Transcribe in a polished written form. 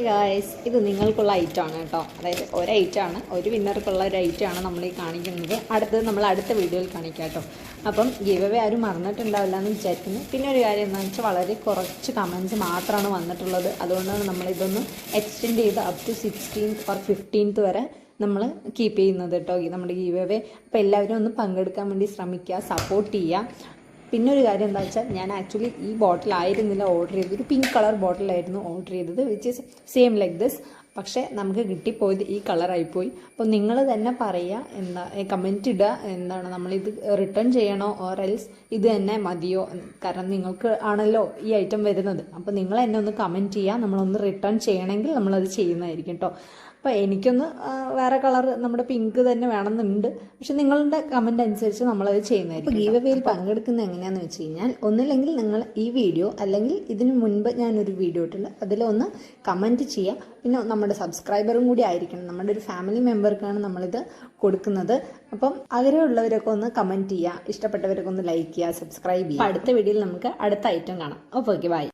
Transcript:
Guys, ഇത് നിങ്ങൾക്കുള്ള ഐറ്റമാണ് കേട്ടോ. അതായത് ഒരു ഐറ്റമാണ്, ഒരു വിന്നർക്കുള്ള ഒരു ഐറ്റമാണ് നമ്മൾ ഈ കാണിക്കുന്നത്. അടുത്തത് നമ്മൾ അടുത്ത വീഡിയോയിൽ കാണിക്കാം കേട്ടോ. അപ്പം ഗിവ് അവേ ആരും മറന്നിട്ടുണ്ടാവില്ല എന്ന് വിചാരിക്കുന്നു. പിന്നെ ഒരു കാര്യം എന്താണെന്ന് വെച്ചാൽ വളരെ കുറച്ച് കമൻറ്റ്സ് മാത്രമാണ് വന്നിട്ടുള്ളത്. അതുകൊണ്ടാണ് നമ്മളിതൊന്ന് എക്സ്റ്റെൻഡ് ചെയ്ത് up to 16th or 15th വരെ നമ്മൾ കീപ്പ് ചെയ്യുന്നത് കേട്ടോ, നമ്മുടെ ഗിവ് അവേ. അപ്പോൾ എല്ലാവരും ഒന്ന് പങ്കെടുക്കാൻ വേണ്ടി ശ്രമിക്കുക, സപ്പോർട്ട് ചെയ്യുക. പിന്നെ ഒരു കാര്യം എന്താ വെച്ചാൽ, ഞാൻ ആക്ച്വലി ഈ ബോട്ടിലായിരുന്നില്ല ഓർഡർ ചെയ്തത്, ഒരു പിങ്ക് കളർ ബോട്ടിലായിരുന്നു ഓർഡർ ചെയ്തത്, which is same like this. പക്ഷേ നമുക്ക് കിട്ടിപ്പോയത് ഈ കളറായിപ്പോയി. അപ്പോൾ നിങ്ങൾ തന്നെ പറയുക, എന്താ കമൻറ്റ് ഇടുക, എന്താണ് നമ്മളിത് റിട്ടേൺ ചെയ്യണോ ഓർ എൽസ് ഇത് തന്നെ മതിയോ. കാരണം നിങ്ങൾക്ക് ആണല്ലോ ഈ ഐറ്റം വരുന്നത്. അപ്പോൾ നിങ്ങൾ എന്നെ ഒന്ന് കമൻറ്റ് ചെയ്യുക, നമ്മളൊന്ന് റിട്ടേൺ ചെയ്യണമെങ്കിൽ നമ്മളത് ചെയ്യുന്നതായിരിക്കും കേട്ടോ. അപ്പോൾ എനിക്കൊന്ന് വേറെ കളർ നമ്മുടെ പിങ്ക് തന്നെ വേണമെന്നുണ്ട്, പക്ഷെ നിങ്ങളുടെ കമൻറ്റ് അനുസരിച്ച് നമ്മളത് ചെയ്യുന്നതായിരിക്കും. അപ്പോൾ ഗീവ് അവേയിൽ പങ്കെടുക്കുന്നത് എങ്ങനെയാണെന്ന് വെച്ച് കഴിഞ്ഞാൽ, ഒന്നില്ലെങ്കിൽ നിങ്ങൾ ഈ വീഡിയോ അല്ലെങ്കിൽ ഇതിന് മുൻപ് ഞാനൊരു വീഡിയോ ഇട്ടില്ല, അതിലൊന്ന് കമൻറ്റ് ചെയ്യുക. പിന്നെ നമ്മുടെ സബ്സ്ക്രൈബറും കൂടി ആയിരിക്കണം, നമ്മുടെ ഒരു ഫാമിലി മെമ്പർക്കാണ് നമ്മളിത് കൊടുക്കുന്നത്. അപ്പം ആഗ്രഹമുള്ളവരൊക്കെ ഒന്ന് കമൻറ്റ് ചെയ്യുക, ഇഷ്ടപ്പെട്ടവരൊക്കെ ഒന്ന് ലൈക്ക് ചെയ്യുക, സബ്സ്ക്രൈബ് ചെയ്യുക. അടുത്ത വീഡിയോയിൽ നമുക്ക് അടുത്ത ഐറ്റം കാണാം. അപ്പോൾ ഓക്കെ, ബൈ.